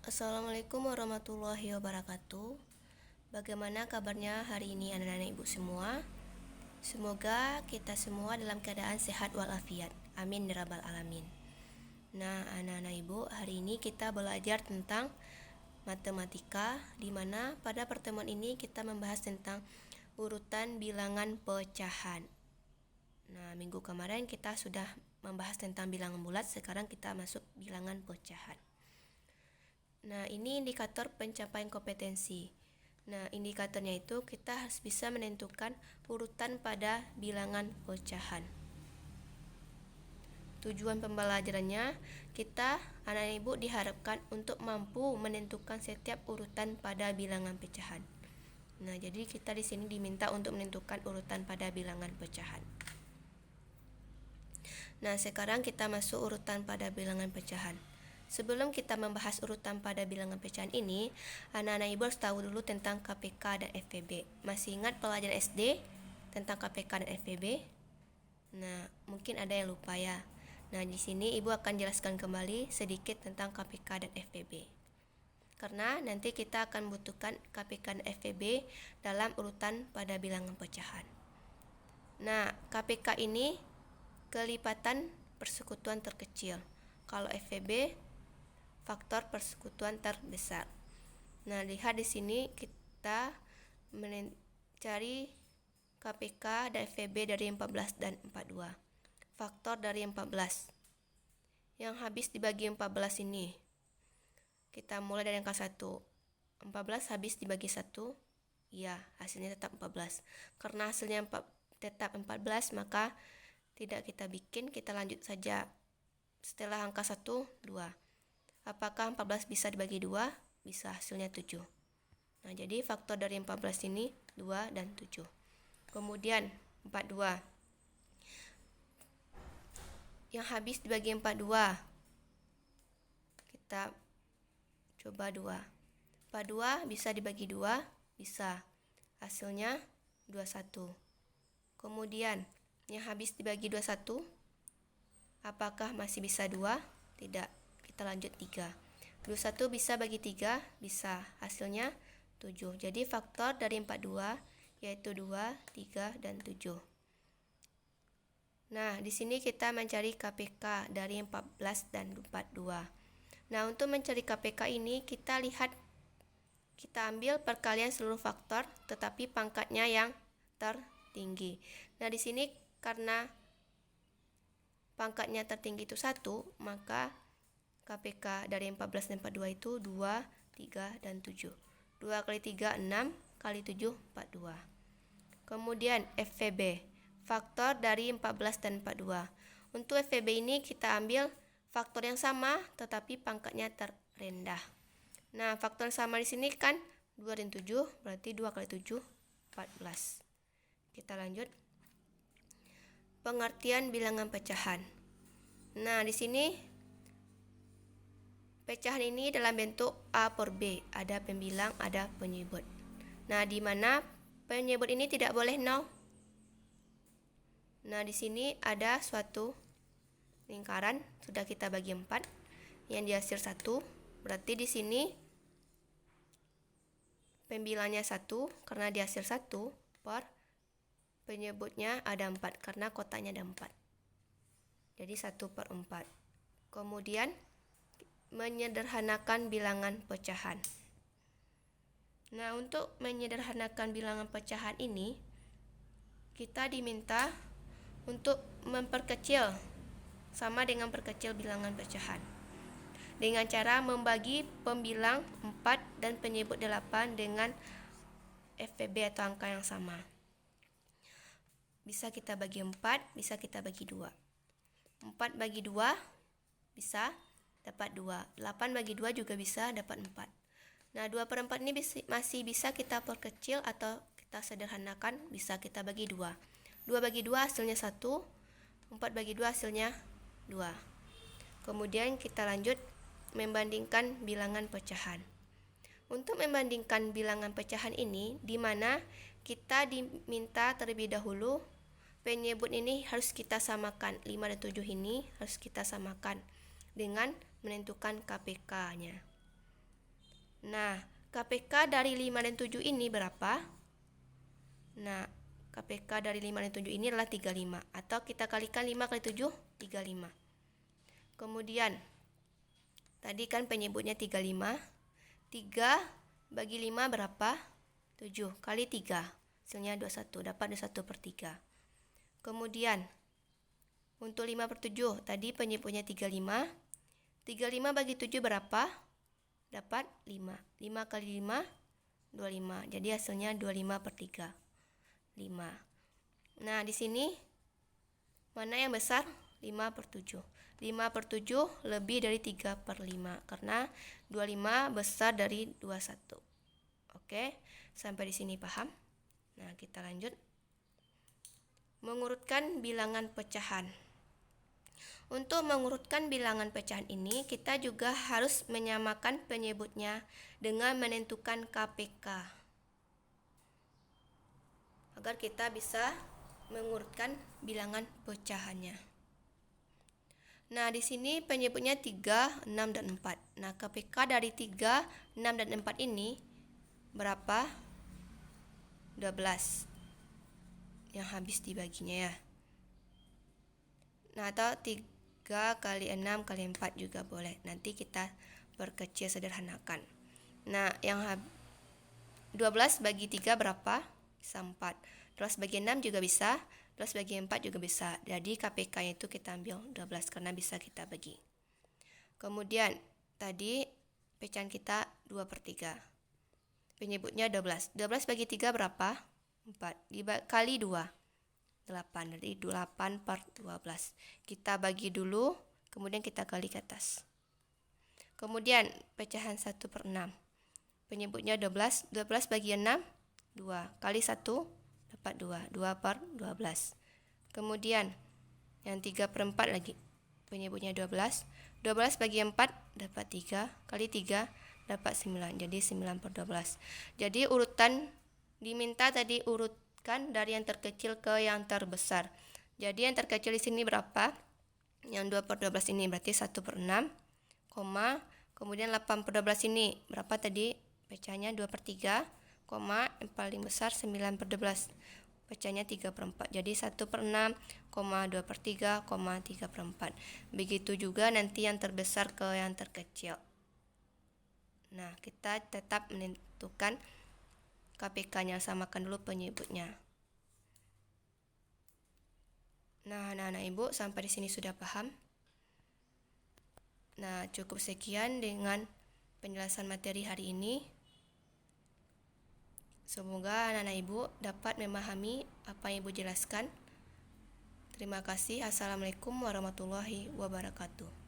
Assalamualaikum warahmatullahi wabarakatuh. Bagaimana kabarnya hari ini anak-anak ibu semua? Semoga kita semua dalam keadaan sehat walafiat. Amin ya rabbal alamin. Nah, anak-anak ibu, hari ini kita belajar tentang matematika, di mana pada pertemuan ini kita membahas tentang urutan bilangan pecahan. Nah, minggu kemarin kita sudah membahas tentang bilangan bulat, sekarang kita masuk bilangan pecahan. Nah, ini indikator pencapaian kompetensi. Nah, indikatornya itu kita harus bisa menentukan urutan pada bilangan pecahan. Tujuan pembelajarannya, kita anak ibu diharapkan untuk mampu menentukan setiap urutan pada bilangan pecahan. Nah, jadi kita di sini diminta untuk menentukan urutan pada bilangan pecahan. Nah, sekarang kita masuk urutan pada bilangan pecahan. Sebelum kita membahas urutan pada bilangan pecahan ini, anak-anak ibu harus tahu dulu tentang KPK dan FVB. Masih ingat pelajaran SD tentang KPK dan FVB? Nah, mungkin ada yang lupa ya. Nah, di sini ibu akan jelaskan kembali sedikit tentang KPK dan FVB. Karena nanti kita akan membutuhkan KPK dan FVB dalam urutan pada bilangan pecahan. Nah, KPK ini kelipatan persekutuan terkecil. Kalau FVB faktor persekutuan terbesar. Nah, lihat di sini kita mencari KPK dan FVB dari 14 dan 42. Faktor dari 14 yang habis dibagi 14 ini. Kita mulai dari angka 1. 14 habis dibagi 1. Ya, hasilnya tetap 14. Karena hasilnya tetap 14, maka tidak kita bikin, kita lanjut saja. Setelah angka 1, 2. Apakah 14 bisa dibagi 2? Bisa, hasilnya 7. Nah, jadi faktor dari 14 ini 2 dan 7. Kemudian 42. Yang habis dibagi 42. Kita coba 2. 42 bisa dibagi 2? Bisa. Hasilnya 21. Kemudian yang habis dibagi 21. Apakah masih bisa 2? Tidak. Kita lanjut 3. 21 bisa bagi 3? Bisa. Hasilnya 7. Jadi faktor dari 42 yaitu 2, 3, dan 7. Nah, di sini kita mencari KPK dari 14 dan 42. Nah, untuk mencari KPK ini kita ambil perkalian seluruh faktor tetapi pangkatnya yang tertinggi. Nah, di sini karena pangkatnya tertinggi itu 1, maka KPK dari 14 dan 42 itu 2, 3, dan 7. 2 kali 3, 6, kali 7, 42. Kemudian FVB, faktor dari 14 dan 42. Untuk FVB ini kita ambil faktor yang sama tetapi pangkatnya terendah. Nah, faktor yang sama di sini kan 2 dan 7, berarti 2 kali 7, 14. Kita lanjut. Pengertian bilangan pecahan. Nah, di sini pecahan ini dalam bentuk A per B, ada pembilang, ada penyebut. Nah, di mana penyebut ini tidak boleh 0. Nah, di sini ada suatu lingkaran, sudah kita bagi 4, yang dihasil 1, berarti di sini pembilangnya 1 karena dihasil 1 per penyebutnya ada 4 karena kotaknya ada 4. Jadi 1 per 4. Kemudian menyederhanakan bilangan pecahan. Nah, untuk menyederhanakan bilangan pecahan ini kita diminta untuk memperkecil, sama dengan perkecil bilangan pecahan, dengan cara membagi pembilang 4 dan penyebut 8 dengan FVB atau angka yang sama. Bisa kita bagi 4, bisa kita bagi 2. 4 bagi 2 bisa dapat 2. 8 bagi 2 juga bisa dapat 4. Nah, 2 per 4 ini masih bisa kita perkecil atau kita sederhanakan, bisa kita bagi 2. 2 bagi 2 hasilnya 1, 4 bagi 2 hasilnya 2. Kemudian kita lanjut membandingkan bilangan pecahan. Untuk membandingkan bilangan pecahan ini, di mana kita diminta terlebih dahulu penyebut ini harus kita samakan. 5 dan 7 ini harus kita samakan dengan menentukan KPK-nya. Nah, KPK dari 5 dan 7 ini berapa? Nah, KPK dari 5 dan 7 ini adalah 35. Atau kita kalikan 5 kali 7, 35. Kemudian, tadi kan penyebutnya 35. 3 bagi 5 berapa? 7 kali 3. Hasilnya 21. Dapat 21/3. Kemudian, untuk 5/7, tadi penyebutnya 35. 35 bagi 7 berapa? Dapat 5. 5 kali 5, 25. Jadi hasilnya 25/3. 5. Nah, di sini mana yang besar? 5/7. 5/7 lebih dari 3/5 karena 25 besar dari 21. Oke, sampai di sini paham? Nah, kita lanjut. Mengurutkan bilangan pecahan. Untuk mengurutkan bilangan pecahan ini, kita juga harus menyamakan penyebutnya dengan menentukan KPK. Agar kita bisa mengurutkan bilangan pecahannya. Nah, di sini penyebutnya 3, 6, dan 4. Nah, KPK dari 3, 6, dan 4 ini berapa? 12. Yang habis dibaginya ya. Nah, atau 3 kali 6 kali 4 juga boleh. Nanti kita perkecil sederhanakan. Nah, yang 12 bagi 3 berapa? Bisa 4. 12 bagi 6 juga bisa. 12 bagi 4 juga bisa. Jadi KPK-nya itu kita ambil 12 karena bisa kita bagi. Kemudian, tadi pecahan kita 2/3. Penyebutnya 12. 12 bagi 3 berapa? 4. Kali 2. 8. Jadi 8/12. Kita bagi dulu, kemudian kita kali ke atas. Kemudian pecahan 1/6. Penyebutnya 12. 12 bagi 6, 2. Kali 1 dapat 2. 2/12. Kemudian yang 3/4 lagi. Penyebutnya 12. 12 bagi 4 dapat 3. Kali 3 dapat 9. Jadi 9/12. Jadi urutan diminta tadi urutkan dari yang terkecil ke yang terbesar. Jadi yang terkecil di sini berapa? Yang 2/12 ini berarti 1/6, kemudian 8/12 ini berapa tadi? Pecahannya 2/3, yang paling besar 9/12. Pecahnya 3/4. Jadi 1/6, 2/3, 3/4. Begitu juga nanti yang terbesar ke yang terkecil. Nah, kita tetap menentukan KPK-nya, samakan dulu penyebutnya. Nah, anak-anak Ibu sampai di sini sudah paham? Nah, cukup sekian dengan penjelasan materi hari ini. Semoga anak-anak Ibu dapat memahami apa yang Ibu jelaskan. Terima kasih. Assalamualaikum warahmatullahi wabarakatuh.